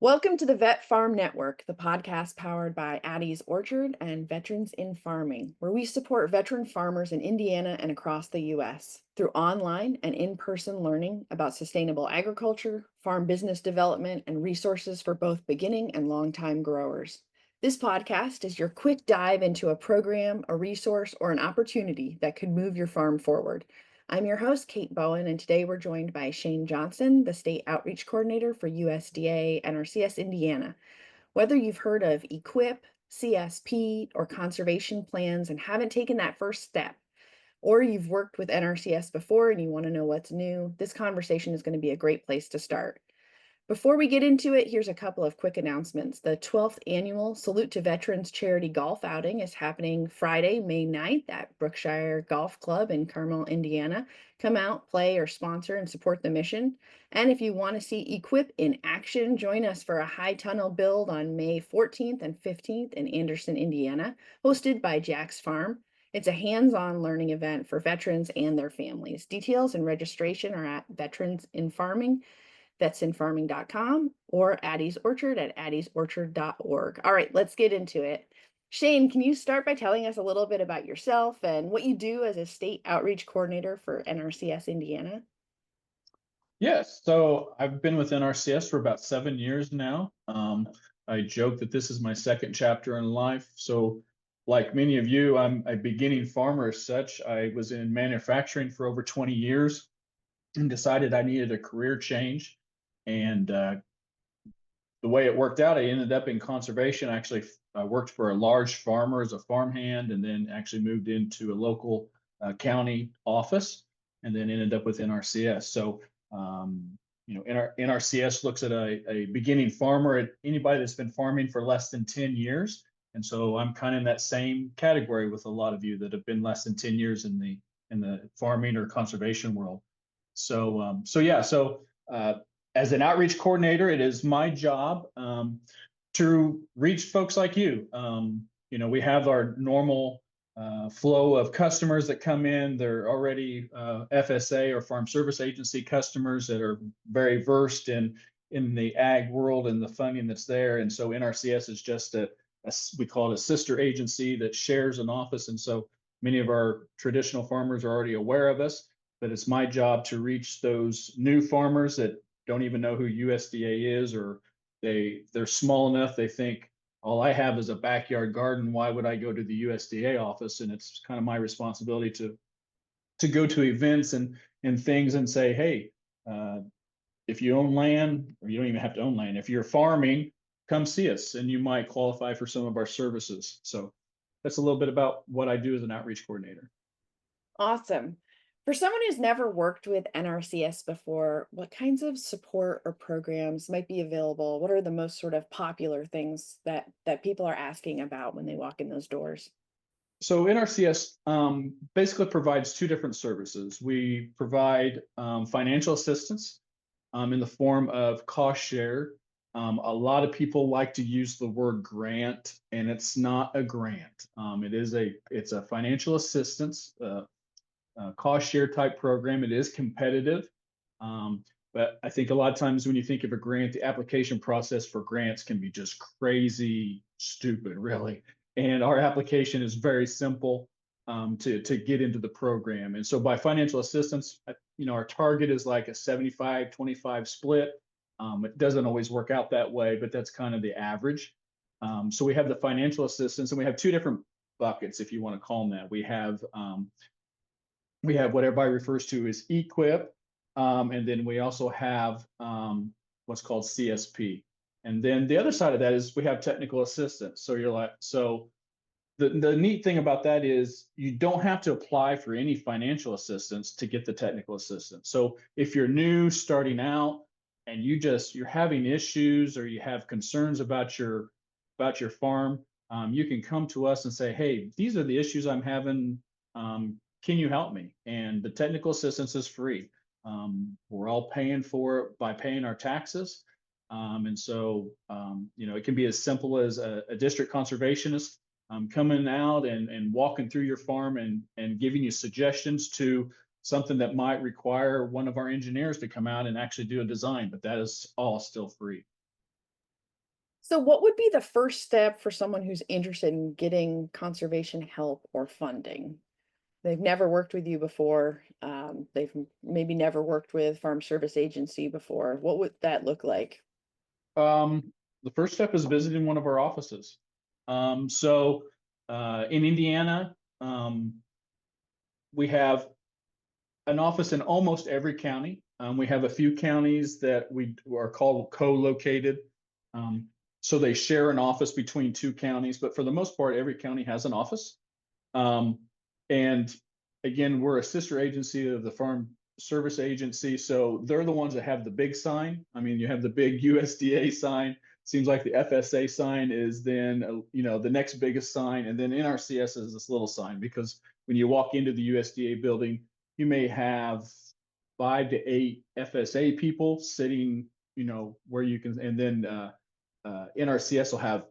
Welcome to the VetFarm Network, the podcast powered by Addie's Orchard and Veterans in Farming, where we support veteran farmers in Indiana and across the U.S. through online and in-person learning about sustainable agriculture, farm business development, and resources for both beginning and long-time growers. This podcast is your quick dive into a program, a resource, or an opportunity that could move your farm forward. I'm your host, Kate Bowen, and today we're joined by Shane Johnson, the State Outreach Coordinator for USDA NRCS Indiana. Whether you've heard of EQIP, CSP, or conservation plans and haven't taken that first step, or you've worked with NRCS before and you want to know what's new, this conversation is going to be a great place to start. Before we get into it, here's a couple of quick announcements. The 12th annual Salute to Veterans Charity Golf Outing is happening Friday, May 9th at Brookshire Golf Club in Carmel, Indiana. Come out, play, or sponsor and support the mission. And if you want to see EQIP in action, join us for a high tunnel build on May 14th and 15th in Anderson, Indiana, hosted by Jack's Farm. It's a hands-on learning event for veterans and their families. Details and registration are at Veterans in Farming, vetsinfarming.com, or Addie's Orchard at addiesorchard.org. All right, let's get into it. Shane, can you start by telling us a little bit about yourself and what you do as a state outreach coordinator for NRCS Indiana? Yes, so I've been with NRCS for about 7 years now. I joke that this is my second chapter in life. So, like many of you, I'm a beginning farmer as such. I was in manufacturing for over 20 years and decided I needed a career change. And the way it worked out, I ended up in conservation. I worked for a large farmer as a farmhand, and then actually moved into a local county office, and then ended up with NRCS. So, NRCS looks at a beginning farmer, at anybody that's been farming for less than 10 years. And so I'm kind of in that same category with a lot of you that have been less than 10 years in the farming or conservation world. As an outreach coordinator, it is my job to reach folks like you. We have our normal flow of customers that come in. They're already FSA or Farm Service Agency customers that are very versed in the ag world and the funding that's there. And so NRCS is just we call it a sister agency that shares an office. And so many of our traditional farmers are already aware of us, but it's my job to reach those new farmers that don't even know who USDA is, or they're small enough they think, all I have is a backyard garden. Why would I go to the USDA office? And it's kind of my responsibility to go to events and things and say, hey, if you own land, or you don't even have to own land, if you're farming, come see us and you might qualify for some of our services. So that's a little bit about what I do as an outreach coordinator. Awesome. For someone who's never worked with NRCS before, what kinds of support or programs might be available? What are the most sort of popular things that people are asking about when they walk in those doors? So NRCS basically provides two different services. We provide financial assistance in the form of cost share. A lot of people like to use the word grant, and it's not a grant. It's a financial assistance cost share type program. It is competitive, but I think a lot of times when you think of a grant, the application process for grants can be just crazy stupid, really. And our application is very simple to get into the program. And so by financial assistance, our target is like a 75-25 split. It doesn't always work out that way, but that's kind of the average. So we have the financial assistance, and we have two different buckets, if you want to call them that. We have what everybody refers to as EQIP, and then we also have what's called CSP. And then the other side of that is we have technical assistance. So the neat thing about that is you don't have to apply for any financial assistance to get the technical assistance. So if you're new, starting out, and you're having issues or you have concerns about your farm, you can come to us and say, hey, these are the issues I'm having. Can you help me? And the technical assistance is free. We're all paying for it by paying our taxes. It can be as simple as a district conservationist coming out and walking through your farm and giving you suggestions to something that might require one of our engineers to come out and actually do a design, but that is all still free. So, what would be the first step for someone who's interested in getting conservation help or funding? They've never worked with you before. Maybe never worked with Farm Service Agency before. What would that look like? The first step is visiting one of our offices. In Indiana, we have an office in almost every county. We have a few counties that we are called co-located. Um, so they share an office between two counties, but for the most part, every county has an office. Um, and again, we're a sister agency of the Farm Service Agency. So they're the ones that have the big sign. I mean, you have the big USDA sign. Seems like the FSA sign is then, the next biggest sign. And then NRCS is this little sign because when you walk into the USDA building, you may have 5 to 8 FSA people sitting, where you can, and then NRCS will have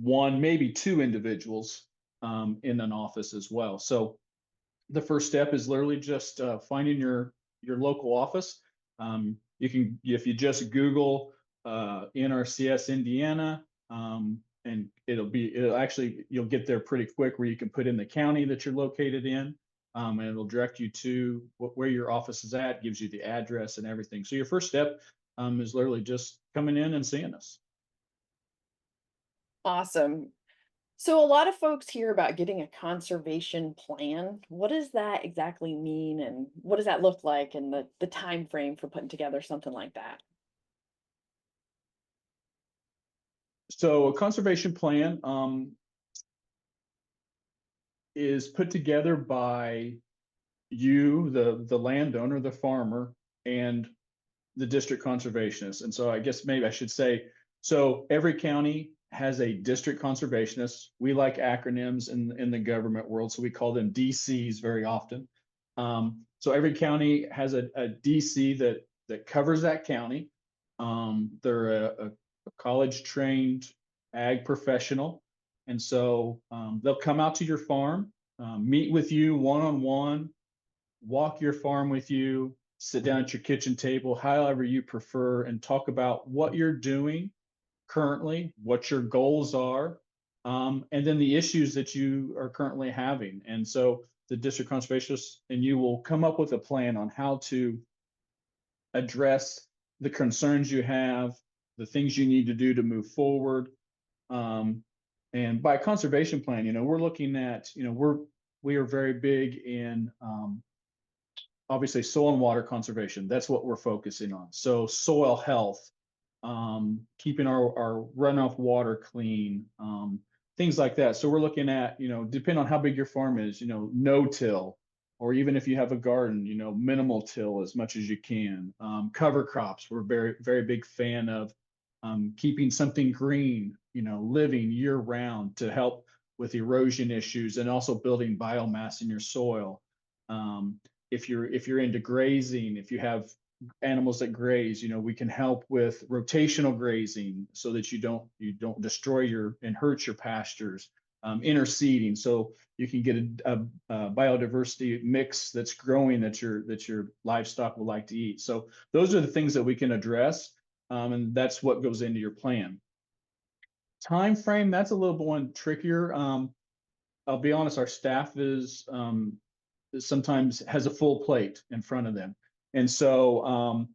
one, maybe two individuals in an office as well. So the first step is literally just finding your local office. You can, if you just Google NRCS Indiana, and you'll get there pretty quick where you can put in the county that you're located in, and it'll direct you to where your office is at, gives you the address and everything. So your first step is literally just coming in and seeing us. Awesome. So, a lot of folks hear about getting a conservation plan. What does that exactly mean, and what does that look like, and the time frame for putting together something like that? So a conservation plan is put together by you, the landowner, the farmer, and the district conservationist. And so I guess maybe I should say, so every county has a district conservationist. We like acronyms in the government world, so we call them DCs very often. So every county has a DC that covers that county. They're a college trained ag professional. And so they'll come out to your farm, meet with you one on one, walk your farm with you, sit down at your kitchen table, however you prefer, and talk about what you're doing currently, what your goals are, and then the issues that you are currently having. And so the district conservationist and you will come up with a plan on how to address the concerns you have, the things you need to do to move forward. And by conservation plan, we're looking at, we are very big in obviously soil and water conservation. That's what we're focusing on. So soil health, keeping our runoff water clean, things like that. So we're looking at, depending on how big your farm is, no till, or even if you have a garden, minimal till as much as you can. Cover crops, we're very, very big fan of keeping something green, living year round to help with erosion issues and also building biomass in your soil. If you're into grazing, if you have animals that graze, we can help with rotational grazing so that you don't destroy and hurt your pastures. Interseeding, so you can get a biodiversity mix that's growing that your livestock will like to eat. So those are the things that we can address, and that's what goes into your plan. Time frame, that's a little bit one trickier. I'll be honest, our staff is sometimes has a full plate in front of them. And so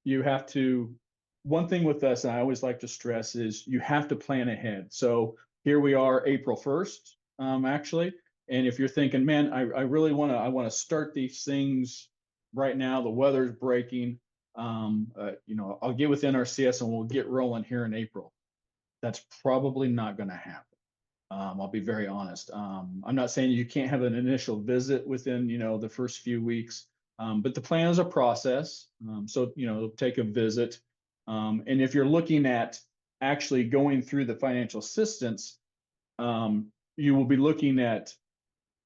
you have to, one thing with us, and I always like to stress, is you have to plan ahead. So here we are, April 1st, actually. And if you're thinking, man, I really I want to start these things right now, the weather's breaking, I'll get with NRCS and we'll get rolling here in April. That's probably not going to happen. I'll be very honest. I'm not saying you can't have an initial visit within, the first few weeks, but the plan is a process. So, take a visit. And if you're looking at actually going through the financial assistance, you will be looking at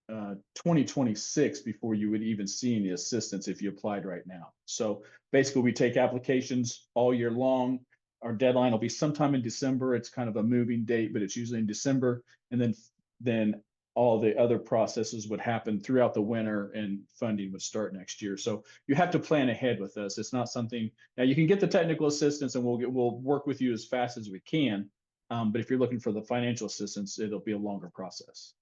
2026 before you would even see any assistance if you applied right now. So basically, we take applications all year long. Our deadline will be sometime in December. It's kind of a moving date, but it's usually in December. And then all the other processes would happen throughout the winter and funding would start next year. So you have to plan ahead with us. It's not something, now you can get the technical assistance and we'll work with you as fast as we can. But if you're looking for the financial assistance, it'll be a longer process.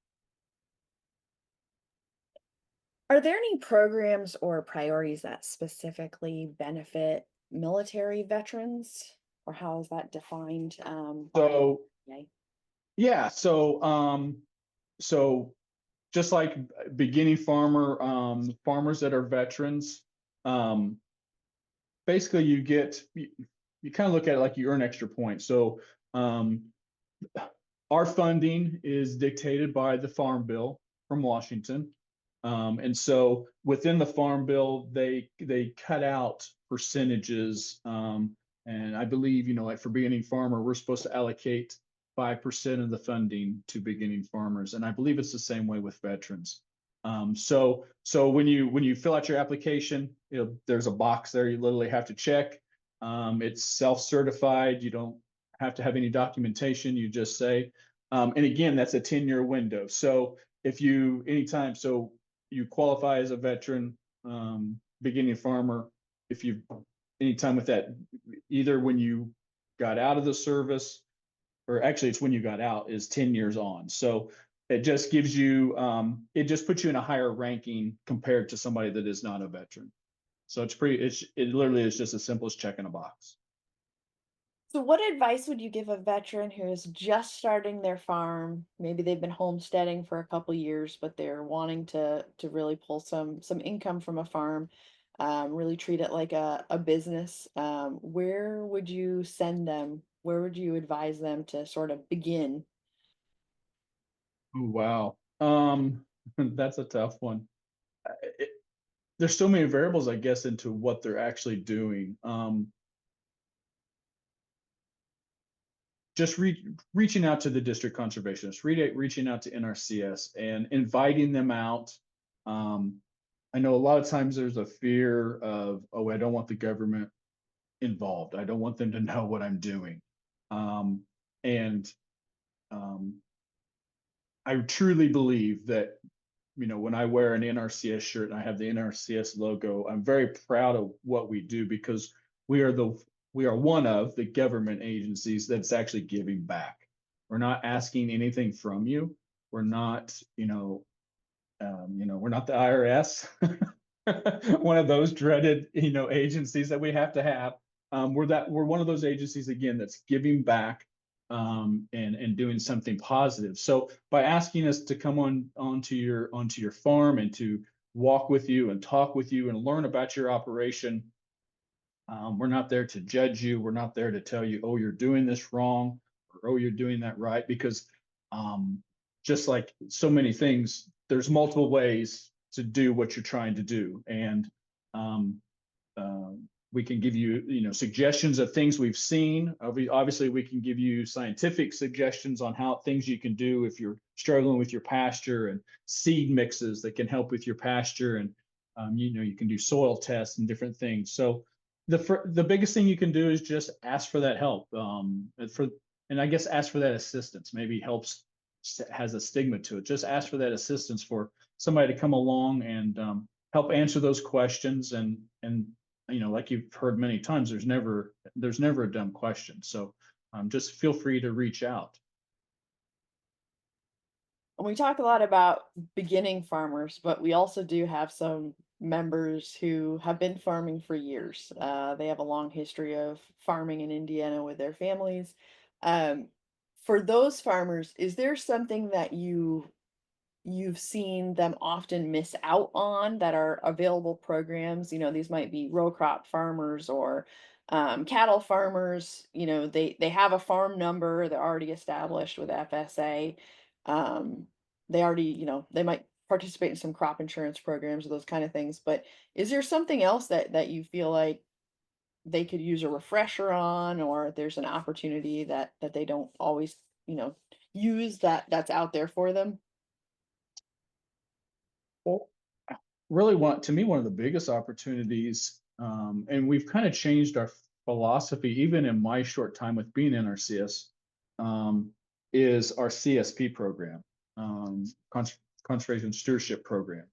Are there any programs or priorities that specifically benefit military veterans, or how is that defined by So USDA? yeah, so just like beginning farmers that are veterans, um, basically you kind of look at it like you earn extra points. So um, our funding is dictated by the Farm Bill from Washington. And so within the Farm Bill, they cut out percentages. And I believe, like for beginning farmer, we're supposed to allocate 5% of the funding to beginning farmers. And I believe it's the same way with veterans. So when you fill out your application, there's a box there you literally have to check. It's self-certified. You don't have to have any documentation. You just say, and again, that's a 10-year window. So if you anytime, so you qualify as a veteran, beginning farmer, if you anytime with that, either when you got out of the service, or actually it's when you got out, is 10 years on. So it just gives you, it just puts you in a higher ranking compared to somebody that is not a veteran. So it literally is just as simple as checking a box. So, what advice would you give a veteran who is just starting their farm? Maybe they've been homesteading for a couple years, but they're wanting to really pull some income from a farm, really treat it like a business. Where would you send them? Where would you advise them to sort of begin? Oh, wow. That's a tough one. It, there's so many variables, I guess, into what they're actually doing. Just reaching out to the district conservationists, reaching out to NRCS and inviting them out. I know a lot of times there's a fear of, oh, I don't want the government involved. I don't want them to know what I'm doing. And I truly believe that, when I wear an NRCS shirt and I have the NRCS logo, I'm very proud of what we do because we are the we are one of the government agencies that's actually giving back. We're not asking anything from you. We're not, we're not the IRS, one of those dreaded, agencies that we have to have. We're one of those agencies again that's giving back, and doing something positive. So by asking us to come onto your farm and to walk with you and talk with you and learn about your operation, we're not there to judge you. We're not there to tell you, oh, you're doing this wrong, or oh, you're doing that right, because just like so many things, there's multiple ways to do what you're trying to do, and um, uh, we can give you, suggestions of things we've seen. Obviously, we can give you scientific suggestions on how things you can do if you're struggling with your pasture, and seed mixes that can help with your pasture, and you can do soil tests and different things. So the biggest thing you can do is just ask for that help, and I guess ask for that assistance. Maybe helps has a stigma to it. Just ask for that assistance for somebody to come along and help answer those questions, and like you've heard many times, there's never a dumb question. So just feel free to reach out. And we talk a lot about beginning farmers, but we also do have some members who have been farming for years. They have a long history of farming in Indiana with their families. Um, for those farmers, is there something that you've seen them often miss out on that are available programs? These might be row crop farmers or cattle farmers. They have a farm number, they're already established with FSA. um, they already, they might participate in some crop insurance programs or those kind of things. But is there something else that you feel like they could use a refresher on, or there's an opportunity that they don't always, use, that's out there for them? Well, really to me, one of the biggest opportunities, and we've kind of changed our philosophy even in my short time with being in RCS, is our CSP program, conservation stewardship program.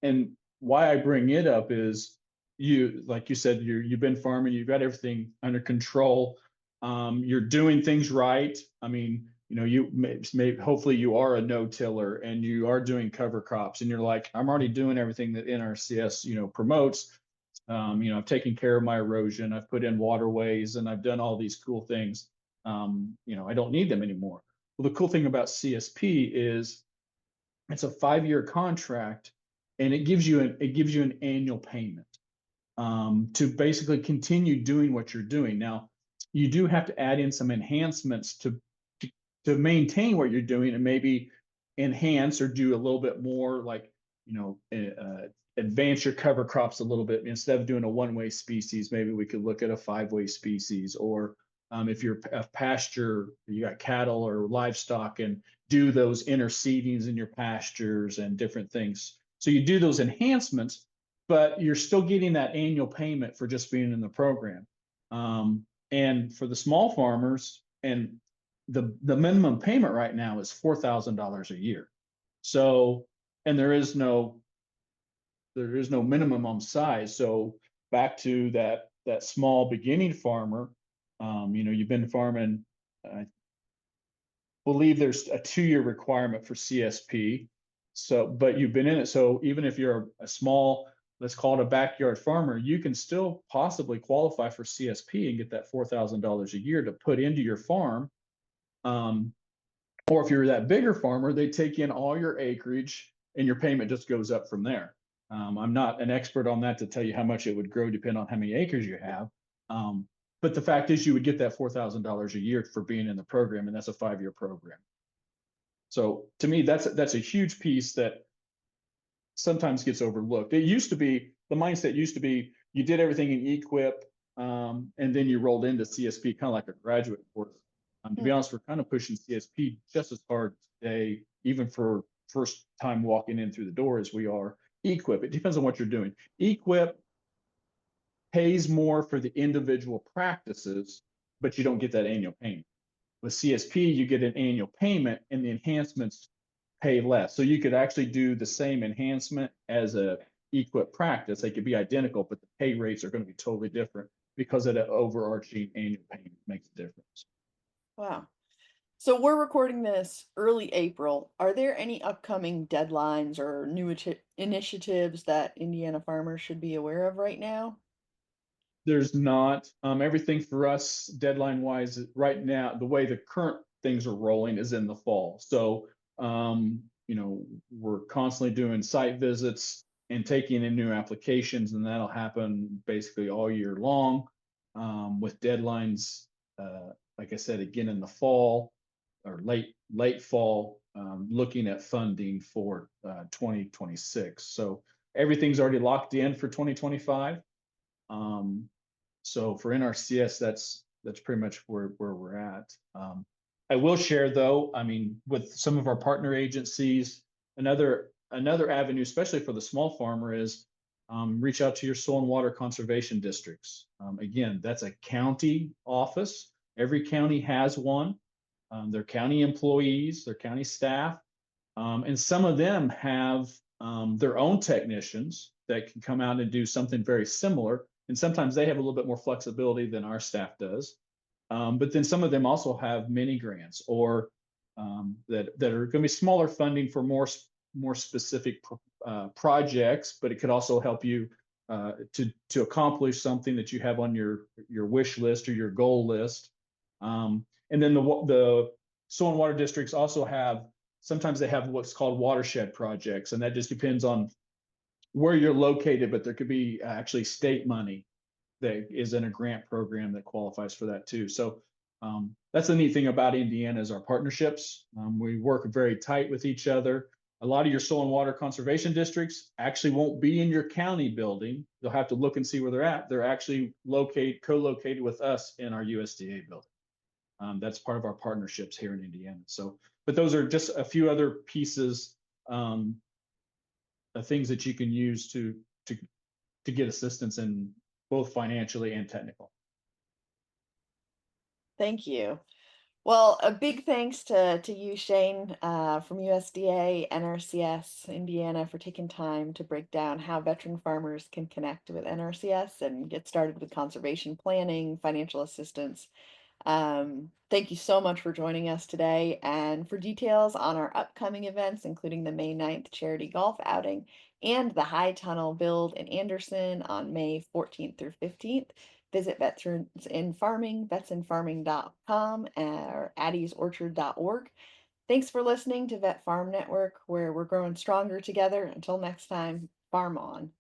And why I bring it up is, like you said, you've been farming, you've got everything under control. You're doing things right. I mean, you may hopefully you are a no-tiller and you are doing cover crops, and you're like, I'm already doing everything that NRCS, promotes. I've taken care of my erosion, I've put in waterways, and I've done all these cool things. I don't need them anymore. Well, the cool thing about CSP is it's a 5-year contract, and it gives you an annual payment to basically continue doing what you're doing. Now, you do have to add in some enhancements to, to maintain what you're doing, and maybe enhance or do a little bit more, like, advance your cover crops a little bit. Instead of doing a one-way species, maybe we could look at a 5-way species. Or if you're a pasture, you got cattle or livestock, and do those interseedings in your pastures and different things. So you do those enhancements, but you're still getting that annual payment for just being in the program. And for the small farmers, and the minimum payment right now is $4,000 a year. So, and there is no minimum size. So back to that small beginning farmer, you've been farming. I believe there's a 2-year requirement for CSP. So, but you've been in it. So even if you're a small, let's call it a backyard farmer, you can still possibly qualify for CSP and get that $4,000 a year to put into your farm. Or if you're that bigger farmer, they take in all your acreage and your payment just goes up from there. I'm not an expert on that to tell you how much it would grow depending on how many acres you have. But the fact is, you would get that $4,000 a year for being in the program, and that's a 5-year program. So to me, that's a huge piece that sometimes gets overlooked. The mindset used to be you did everything in EQIP, and then you rolled into CSP kind of like a graduate course. To be honest, we're kind of pushing CSP just as hard today, even for first time walking in through the door, as we are EQIP. It depends on what you're doing. EQIP pays more for the individual practices, but you don't get that annual payment. With CSP, you get an annual payment, and the enhancements pay less. So you could actually do the same enhancement as a EQIP practice. They could be identical, but the pay rates are going to be totally different because of the overarching annual payment makes a difference. Wow. So we're recording this early April. Are there any upcoming deadlines or new initiatives that Indiana farmers should be aware of right now? There's not. Everything for us deadline wise right now, the way the current things are rolling is in the fall. So, we're constantly doing site visits and taking in new applications, and that'll happen basically all year long, with deadlines, like I said, again in the fall or late fall, looking at funding for 2026. So everything's already locked in for 2025. So for NRCS, that's pretty much where we're at. I will share though, I mean, with some of our partner agencies, another avenue, especially for the small farmer, is reach out to your soil and water conservation districts. Again, that's a county office. Every county has one. They're county employees, they're county staff, and some of them have their own technicians that can come out and do something very similar. And sometimes they have a little bit more flexibility than our staff does. But then some of them also have mini grants, or that are going to be smaller funding for more specific projects, but it could also help you to accomplish something that you have on your wish list or your goal list. And then the soil and water districts also sometimes they have what's called watershed projects, and that just depends on where you're located, but there could be actually state money that is in a grant program that qualifies for that too. So that's the neat thing about Indiana is our partnerships. We work very tight with each other. A lot of your soil and water conservation districts actually won't be in your county building. You'll have to look and see where they're at. They're actually co-located with us in our USDA building. That's part of our partnerships here in Indiana. So, but those are just a few other pieces, things that you can use to get assistance in both financially and technical. Thank you. Well, a big thanks to you, Shane, from USDA NRCS Indiana, for taking time to break down how veteran farmers can connect with NRCS and get started with conservation planning, financial assistance, Thank you so much for joining us today. And for details on our upcoming events, including the May 9th charity golf outing and the High Tunnel build in Anderson on May 14th through 15th, visit Veterans in Farming, vetsinfarming.com, or addiesorchard.org. Thanks for listening to Vet Farm Network, where we're growing stronger together. Until next time, farm on.